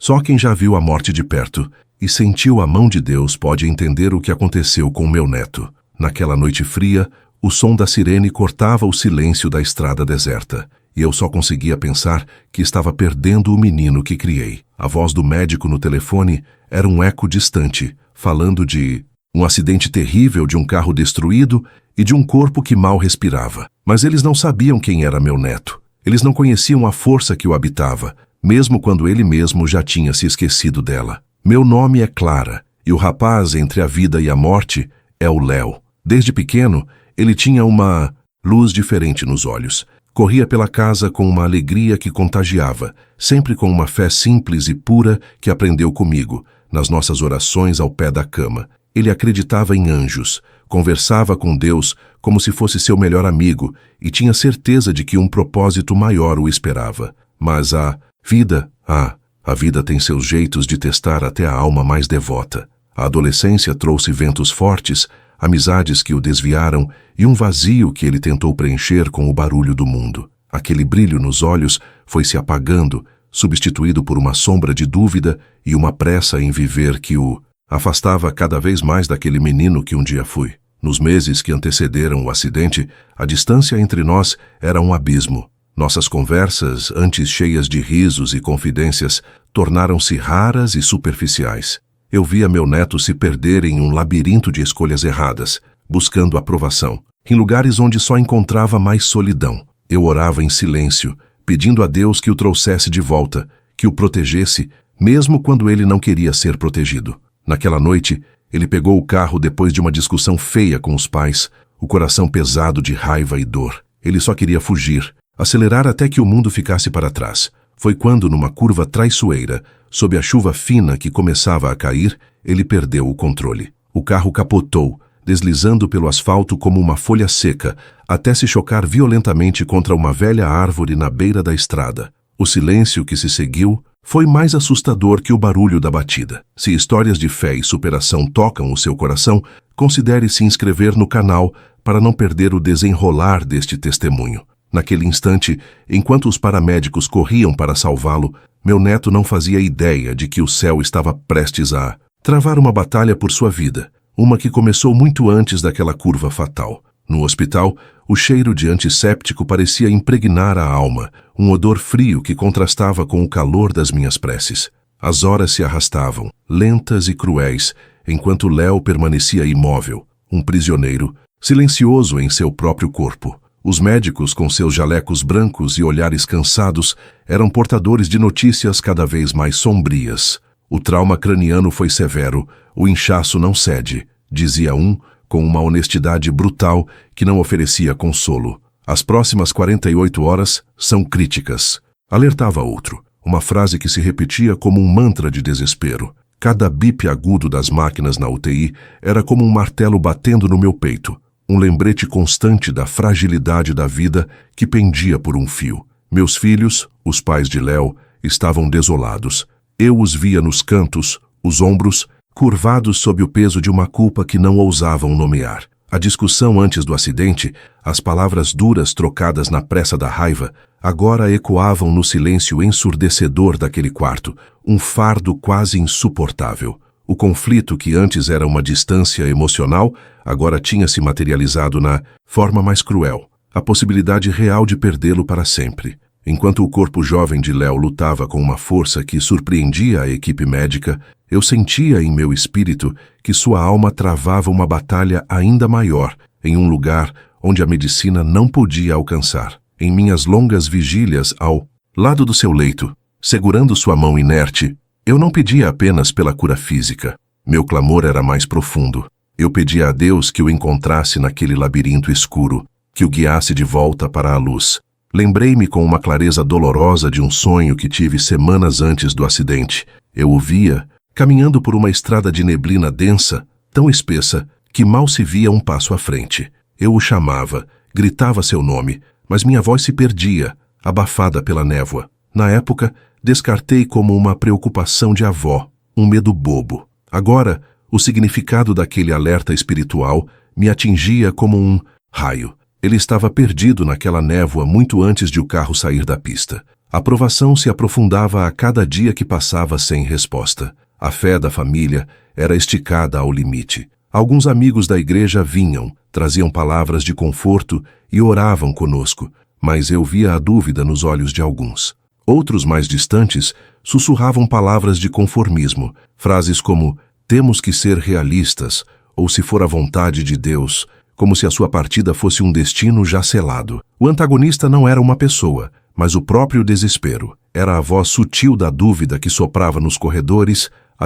Só quem já viu a morte de perto e sentiu a mão de Deus pode entender o que aconteceu com meu neto. Naquela noite fria, o som da sirene cortava o silêncio da estrada deserta, e eu só conseguia pensar que estava perdendo o menino que criei. A voz do médico no telefone era um eco distante, falando de um acidente terrível, de um carro destruído e de um corpo que mal respirava. Mas eles não sabiam quem era meu neto. Eles não conheciam a força que o habitava, mesmo quando ele mesmo já tinha se esquecido dela. Meu nome é Clara, e o rapaz entre a vida e a morte é o Léo. Desde pequeno, ele tinha uma luz diferente nos olhos. Corria pela casa com uma alegria que contagiava, sempre com uma fé simples e pura que aprendeu comigo, nas nossas orações ao pé da cama. Ele acreditava em anjos, conversava com Deus como se fosse seu melhor amigo e tinha certeza de que um propósito maior o esperava. Mas a vida tem seus jeitos de testar até a alma mais devota. A adolescência trouxe ventos fortes, amizades que o desviaram e um vazio que ele tentou preencher com o barulho do mundo. Aquele brilho nos olhos foi se apagando, substituído por uma sombra de dúvida e uma pressa em viver que o afastava cada vez mais daquele menino que um dia fui. Nos meses que antecederam o acidente, a distância entre nós era um abismo. Nossas conversas, antes cheias de risos e confidências, tornaram-se raras e superficiais. Eu via meu neto se perder em um labirinto de escolhas erradas, buscando aprovação, em lugares onde só encontrava mais solidão. Eu orava em silêncio, pedindo a Deus que o trouxesse de volta, que o protegesse, mesmo quando ele não queria ser protegido. Naquela noite, ele pegou o carro depois de uma discussão feia com os pais, o coração pesado de raiva e dor. Ele só queria fugir, acelerar até que o mundo ficasse para trás. Foi quando, numa curva traiçoeira, sob a chuva fina que começava a cair, ele perdeu o controle. O carro capotou, deslizando pelo asfalto como uma folha seca, até se chocar violentamente contra uma velha árvore na beira da estrada. O silêncio que se seguiu foi mais assustador que o barulho da batida. Se histórias de fé e superação tocam o seu coração, considere se inscrever no canal para não perder o desenrolar deste testemunho. Naquele instante, enquanto os paramédicos corriam para salvá-lo, meu neto não fazia ideia de que o céu estava prestes a travar uma batalha por sua vida, uma que começou muito antes daquela curva fatal. No hospital, o cheiro de antisséptico parecia impregnar a alma, um odor frio que contrastava com o calor das minhas preces. As horas se arrastavam, lentas e cruéis, enquanto Léo permanecia imóvel, um prisioneiro, silencioso em seu próprio corpo. Os médicos, com seus jalecos brancos e olhares cansados, eram portadores de notícias cada vez mais sombrias. O trauma craniano foi severo, o inchaço não cede, dizia um, com uma honestidade brutal que não oferecia consolo. As próximas 48 horas são críticas, alertava outro, uma frase que se repetia como um mantra de desespero. Cada bip agudo das máquinas na UTI era como um martelo batendo no meu peito, um lembrete constante da fragilidade da vida que pendia por um fio. Meus filhos, os pais de Léo, estavam desolados. Eu os via nos cantos, os ombros, curvados sob o peso de uma culpa que não ousavam nomear. A discussão antes do acidente, as palavras duras trocadas na pressa da raiva, agora ecoavam no silêncio ensurdecedor daquele quarto, um fardo quase insuportável. O conflito que antes era uma distância emocional, agora tinha se materializado na forma mais cruel, a possibilidade real de perdê-lo para sempre. Enquanto o corpo jovem de Léo lutava com uma força que surpreendia a equipe médica, eu sentia em meu espírito que sua alma travava uma batalha ainda maior, em um lugar onde a medicina não podia alcançar. Em minhas longas vigílias ao lado do seu leito, segurando sua mão inerte, eu não pedia apenas pela cura física. Meu clamor era mais profundo. Eu pedia a Deus que o encontrasse naquele labirinto escuro, que o guiasse de volta para a luz. Lembrei-me com uma clareza dolorosa de um sonho que tive semanas antes do acidente. Eu o via, caminhando por uma estrada de neblina densa, tão espessa, que mal se via um passo à frente. Eu o chamava, gritava seu nome, mas minha voz se perdia, abafada pela névoa. Na época, descartei como uma preocupação de avó, um medo bobo. Agora, o significado daquele alerta espiritual me atingia como um raio. Ele estava perdido naquela névoa muito antes de o carro sair da pista. A provação se aprofundava a cada dia que passava sem resposta. A fé da família era esticada ao limite. Alguns amigos da igreja vinham, traziam palavras de conforto e oravam conosco, mas eu via a dúvida nos olhos de alguns. Outros mais distantes sussurravam palavras de conformismo, frases como "temos que ser realistas" ou "se for a vontade de Deus", como se a sua partida fosse um destino já selado. O antagonista não era uma pessoa, mas o próprio desespero. Era a voz sutil da dúvida que soprava nos corredores, a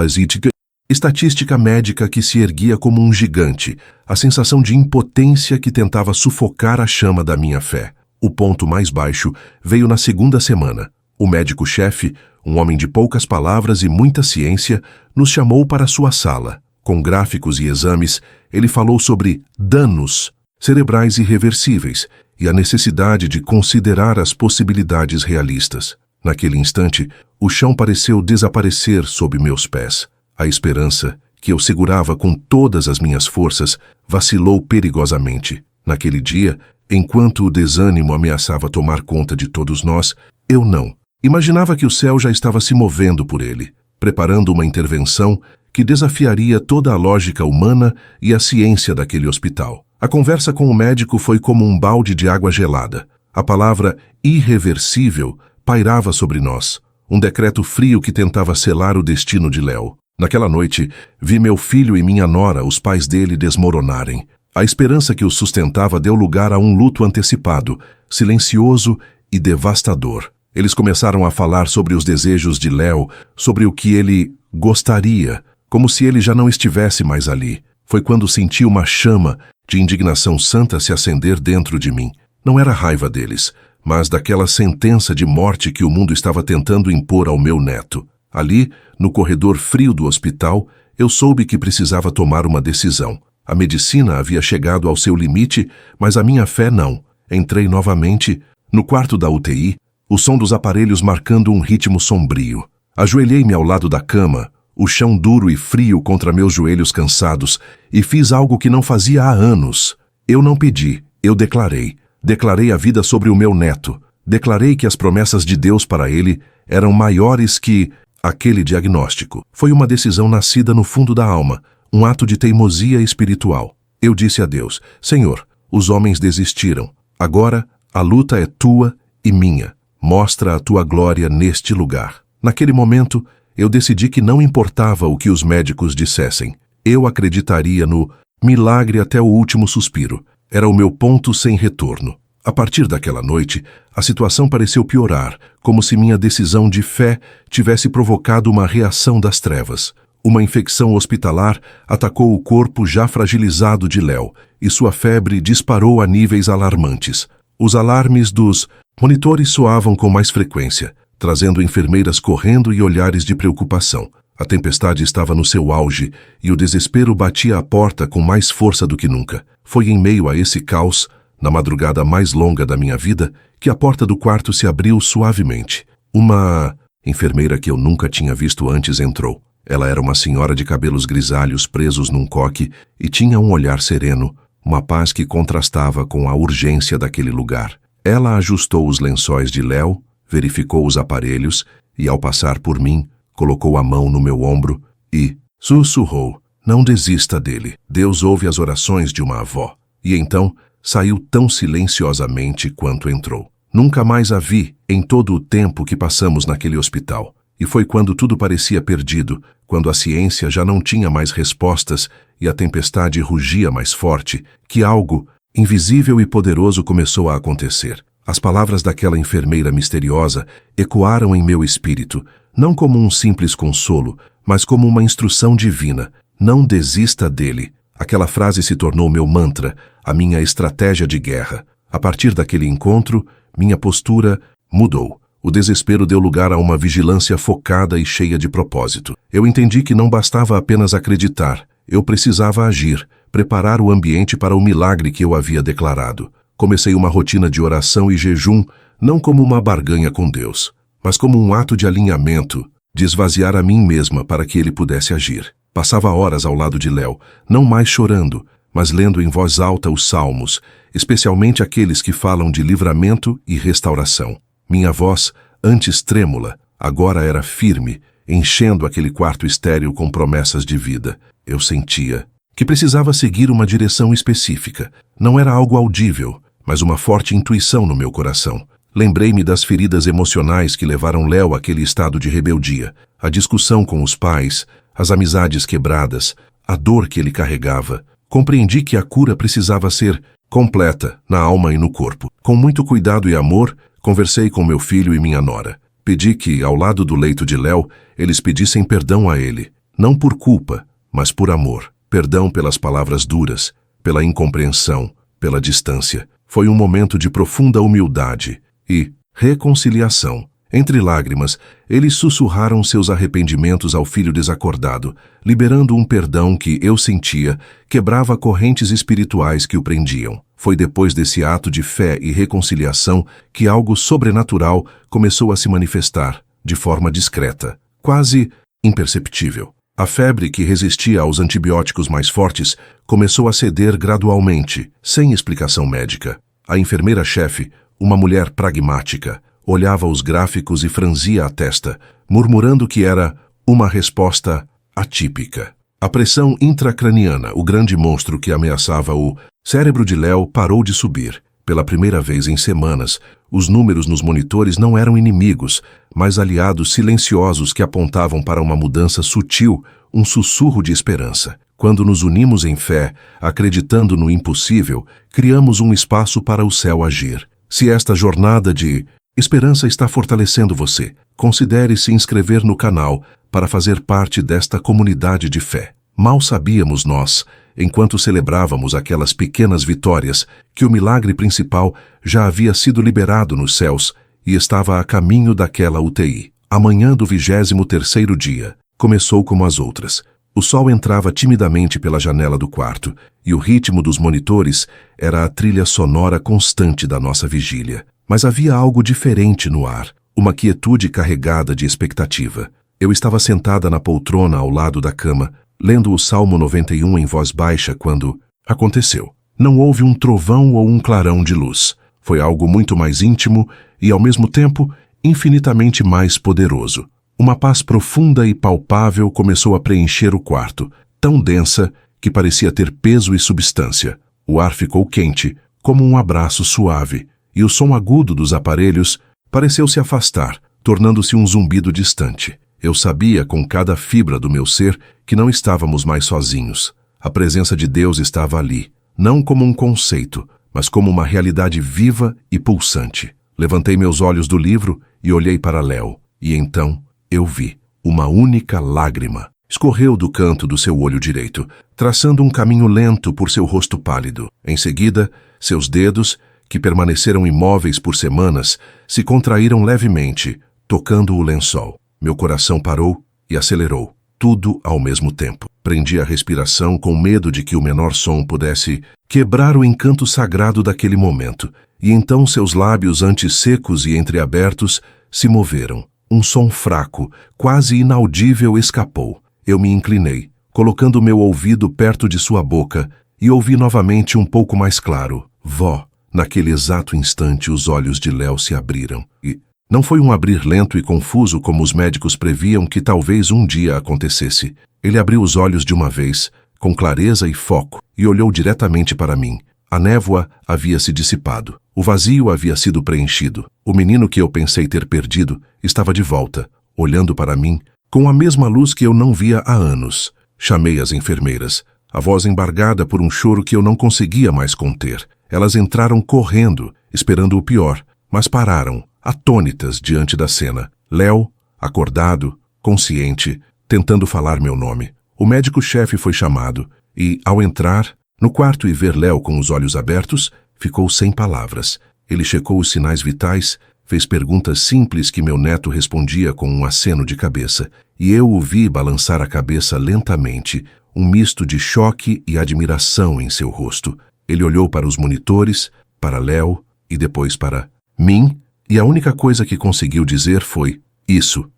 estatística médica que se erguia como um gigante, a sensação de impotência que tentava sufocar a chama da minha fé. O ponto mais baixo veio na segunda semana. O médico-chefe, um homem de poucas palavras e muita ciência, nos chamou para sua sala. Com gráficos e exames, ele falou sobre danos cerebrais irreversíveis e a necessidade de considerar as possibilidades realistas. Naquele instante, o chão pareceu desaparecer sob meus pés. A esperança, que eu segurava com todas as minhas forças, vacilou perigosamente. Naquele dia, enquanto o desânimo ameaçava tomar conta de todos nós, eu não. Imaginava que o céu já estava se movendo por ele, preparando uma intervenção que desafiaria toda a lógica humana e a ciência daquele hospital. A conversa com o médico foi como um balde de água gelada. A palavra irreversível pairava sobre nós, um decreto frio que tentava selar o destino de Léo. Naquela noite, vi meu filho e minha nora, os pais dele, desmoronarem. A esperança que os sustentava deu lugar a um luto antecipado, silencioso e devastador. Eles começaram a falar sobre os desejos de Léo, sobre o que ele gostaria, como se ele já não estivesse mais ali. Foi quando senti uma chama de indignação santa se acender dentro de mim. Não era raiva deles, mas daquela sentença de morte que o mundo estava tentando impor ao meu neto. Ali, no corredor frio do hospital, eu soube que precisava tomar uma decisão. A medicina havia chegado ao seu limite, mas a minha fé não. Entrei novamente no quarto da UTI, o som dos aparelhos marcando um ritmo sombrio. Ajoelhei-me ao lado da cama, o chão duro e frio contra meus joelhos cansados, e fiz algo que não fazia há anos. Eu não pedi, eu declarei. Declarei a vida sobre o meu neto. Declarei que as promessas de Deus para ele eram maiores que aquele diagnóstico. Foi uma decisão nascida no fundo da alma, um ato de teimosia espiritual. Eu disse a Deus: Senhor, os homens desistiram. Agora a luta é tua e minha. Mostra a tua glória neste lugar. Naquele momento, eu decidi que não importava o que os médicos dissessem. Eu acreditaria no milagre até o último suspiro. Era o meu ponto sem retorno. A partir daquela noite, a situação pareceu piorar, como se minha decisão de fé tivesse provocado uma reação das trevas. Uma infecção hospitalar atacou o corpo já fragilizado de Léo, e sua febre disparou a níveis alarmantes. Os alarmes dos monitores soavam com mais frequência, trazendo enfermeiras correndo e olhares de preocupação. A tempestade estava no seu auge e o desespero batia à porta com mais força do que nunca. Foi em meio a esse caos, na madrugada mais longa da minha vida, que a porta do quarto se abriu suavemente. Uma enfermeira que eu nunca tinha visto antes entrou. Ela era uma senhora de cabelos grisalhos presos num coque e tinha um olhar sereno, uma paz que contrastava com a urgência daquele lugar. Ela ajustou os lençóis de Léo, verificou os aparelhos e, ao passar por mim, colocou a mão no meu ombro e sussurrou: "Não desista dele. Deus ouve as orações de uma avó." E então saiu tão silenciosamente quanto entrou. Nunca mais a vi em todo o tempo que passamos naquele hospital. E foi quando tudo parecia perdido, quando a ciência já não tinha mais respostas e a tempestade rugia mais forte, que algo invisível e poderoso começou a acontecer. As palavras daquela enfermeira misteriosa ecoaram em meu espírito, não como um simples consolo, mas como uma instrução divina. Não desista dele. Aquela frase se tornou meu mantra, a minha estratégia de guerra. A partir daquele encontro, minha postura mudou. O desespero deu lugar a uma vigilância focada e cheia de propósito. Eu entendi que não bastava apenas acreditar. Eu precisava agir, preparar o ambiente para o milagre que eu havia declarado. Comecei uma rotina de oração e jejum, não como uma barganha com Deus, mas como um ato de alinhamento, de esvaziar a mim mesma para que ele pudesse agir. Passava horas ao lado de Léo, não mais chorando, mas lendo em voz alta os salmos, especialmente aqueles que falam de livramento e restauração. Minha voz, antes trêmula, agora era firme, enchendo aquele quarto estéril com promessas de vida. Eu sentia que precisava seguir uma direção específica. Não era algo audível, mas uma forte intuição no meu coração. Lembrei-me das feridas emocionais que levaram Léo àquele estado de rebeldia, a discussão com os pais, as amizades quebradas, a dor que ele carregava. Compreendi que a cura precisava ser completa, na alma e no corpo. Com muito cuidado e amor, conversei com meu filho e minha nora. Pedi que, ao lado do leito de Léo, eles pedissem perdão a ele, não por culpa, mas por amor. Perdão pelas palavras duras, pela incompreensão, pela distância. Foi um momento de profunda humildade e reconciliação. Entre lágrimas, eles sussurraram seus arrependimentos ao filho desacordado, liberando um perdão que, eu sentia, quebrava correntes espirituais que o prendiam. Foi depois desse ato de fé e reconciliação que algo sobrenatural começou a se manifestar, de forma discreta, quase imperceptível. A febre que resistia aos antibióticos mais fortes começou a ceder gradualmente, sem explicação médica. A enfermeira-chefe, uma mulher pragmática, olhava os gráficos e franzia a testa, murmurando que era uma resposta atípica. A pressão intracraniana, o grande monstro que ameaçava o cérebro de Léo, parou de subir. Pela primeira vez em semanas, os números nos monitores não eram inimigos, mas aliados silenciosos que apontavam para uma mudança sutil, um sussurro de esperança. Quando nos unimos em fé, acreditando no impossível, criamos um espaço para o céu agir. Se esta jornada de esperança está fortalecendo você, considere se inscrever no canal para fazer parte desta comunidade de fé. Mal sabíamos nós, enquanto celebrávamos aquelas pequenas vitórias, que o milagre principal já havia sido liberado nos céus e estava a caminho daquela UTI. A manhã do 23º dia começou como as outras. O sol entrava timidamente pela janela do quarto e o ritmo dos monitores era a trilha sonora constante da nossa vigília. Mas havia algo diferente no ar, uma quietude carregada de expectativa. Eu estava sentada na poltrona ao lado da cama, lendo o Salmo 91 em voz baixa quando aconteceu. Não houve um trovão ou um clarão de luz. Foi algo muito mais íntimo e, ao mesmo tempo, infinitamente mais poderoso. Uma paz profunda e palpável começou a preencher o quarto, tão densa que parecia ter peso e substância. O ar ficou quente, como um abraço suave, e o som agudo dos aparelhos pareceu se afastar, tornando-se um zumbido distante. Eu sabia com cada fibra do meu ser que não estávamos mais sozinhos. A presença de Deus estava ali, não como um conceito, mas como uma realidade viva e pulsante. Levantei meus olhos do livro e olhei para Léo, e então eu vi. Uma única lágrima escorreu do canto do seu olho direito, traçando um caminho lento por seu rosto pálido. Em seguida, seus dedos, que permaneceram imóveis por semanas, se contraíram levemente, tocando o lençol. Meu coração parou e acelerou, tudo ao mesmo tempo. Prendi a respiração com medo de que o menor som pudesse quebrar o encanto sagrado daquele momento, e então seus lábios antes secos e entreabertos se moveram. Um som fraco, quase inaudível, escapou. Eu me inclinei, colocando meu ouvido perto de sua boca, e ouvi novamente um pouco mais claro. Vó. Naquele exato instante, os olhos de Léo se abriram. E não foi um abrir lento e confuso como os médicos previam que talvez um dia acontecesse. Ele abriu os olhos de uma vez, com clareza e foco, e olhou diretamente para mim. A névoa havia se dissipado. O vazio havia sido preenchido. O menino que eu pensei ter perdido estava de volta, olhando para mim, com a mesma luz que eu não via há anos. Chamei as enfermeiras, a voz embargada por um choro que eu não conseguia mais conter. Elas entraram correndo, esperando o pior, mas pararam, atônitas diante da cena. Léo, acordado, consciente, tentando falar meu nome. O médico-chefe foi chamado e, ao entrar no quarto e ver Léo com os olhos abertos, ficou sem palavras. Ele checou os sinais vitais, fez perguntas simples que meu neto respondia com um aceno de cabeça, e eu o vi balançar a cabeça lentamente, um misto de choque e admiração em seu rosto. Ele olhou para os monitores, para Léo e depois para mim, e a única coisa que conseguiu dizer foi: Isso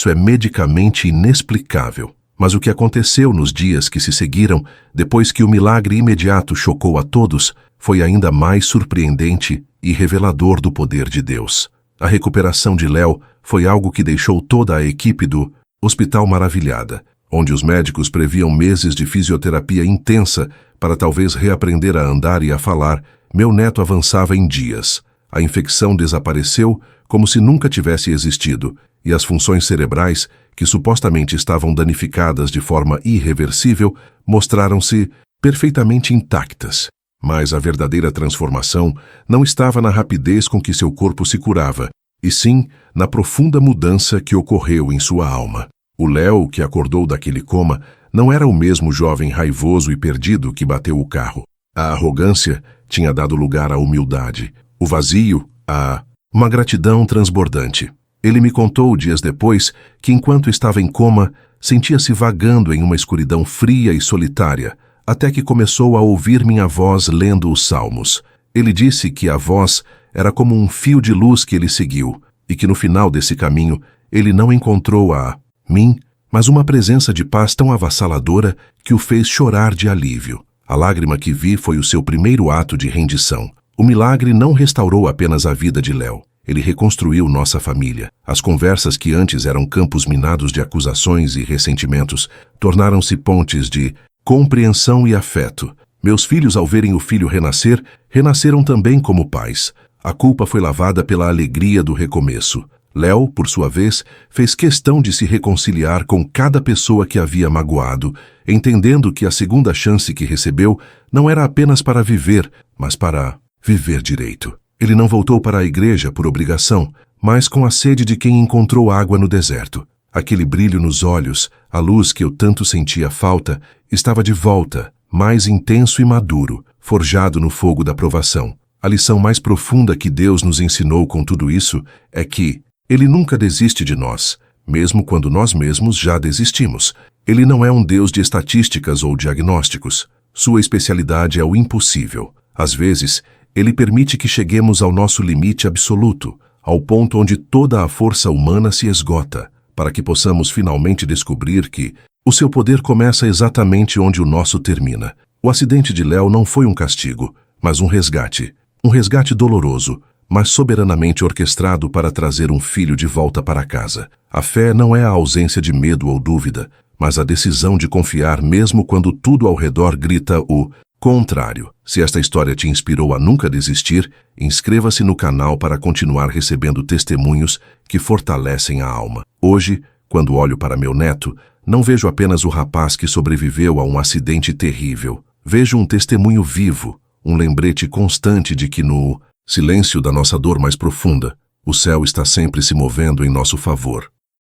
é medicamente inexplicável. Mas o que aconteceu nos dias que se seguiram, depois que o milagre imediato chocou a todos, foi ainda mais surpreendente e revelador do poder de Deus. A recuperação de Léo foi algo que deixou toda a equipe do hospital maravilhada, onde os médicos previam meses de fisioterapia intensa para talvez reaprender a andar e a falar. Meu neto avançava em dias. A infecção desapareceu como se nunca tivesse existido, e as funções cerebrais, que supostamente estavam danificadas de forma irreversível, mostraram-se perfeitamente intactas. Mas a verdadeira transformação não estava na rapidez com que seu corpo se curava, e sim na profunda mudança que ocorreu em sua alma. O Léo, que acordou daquele coma, não era o mesmo jovem raivoso e perdido que bateu o carro. A arrogância tinha dado lugar à humildade, o vazio a uma gratidão transbordante. Ele me contou dias depois que, enquanto estava em coma, sentia-se vagando em uma escuridão fria e solitária, até que começou a ouvir minha voz lendo os salmos. Ele disse que a voz era como um fio de luz que ele seguiu, e que no final desse caminho ele não encontrou a mim, mas uma presença de paz tão avassaladora que o fez chorar de alívio. A lágrima que vi foi o seu primeiro ato de rendição. O milagre não restaurou apenas a vida de Léo. Ele reconstruiu nossa família. As conversas que antes eram campos minados de acusações e ressentimentos tornaram-se pontes de compreensão e afeto. Meus filhos, ao verem o filho renascer, renasceram também como pais. A culpa foi lavada pela alegria do recomeço. Léo, por sua vez, fez questão de se reconciliar com cada pessoa que havia magoado, entendendo que a segunda chance que recebeu não era apenas para viver, mas para viver direito. Ele não voltou para a igreja por obrigação, mas com a sede de quem encontrou água no deserto. Aquele brilho nos olhos, a luz que eu tanto sentia falta, estava de volta, mais intenso e maduro, forjado no fogo da provação. A lição mais profunda que Deus nos ensinou com tudo isso é que Ele nunca desiste de nós, mesmo quando nós mesmos já desistimos. Ele não é um Deus de estatísticas ou diagnósticos. Sua especialidade é o impossível. Às vezes, Ele permite que cheguemos ao nosso limite absoluto, ao ponto onde toda a força humana se esgota, para que possamos finalmente descobrir que o seu poder começa exatamente onde o nosso termina. O acidente de Léo não foi um castigo, mas um resgate. Um resgate doloroso, mas soberanamente orquestrado para trazer um filho de volta para casa. A fé não é a ausência de medo ou dúvida, mas a decisão de confiar mesmo quando tudo ao redor grita o contrário. Se esta história te inspirou a nunca desistir, inscreva-se no canal para continuar recebendo testemunhos que fortalecem a alma. Hoje, quando olho para meu neto, não vejo apenas o rapaz que sobreviveu a um acidente terrível. Vejo um testemunho vivo, um lembrete constante de que no silêncio da nossa dor mais profunda, o céu está sempre se movendo em nosso favor.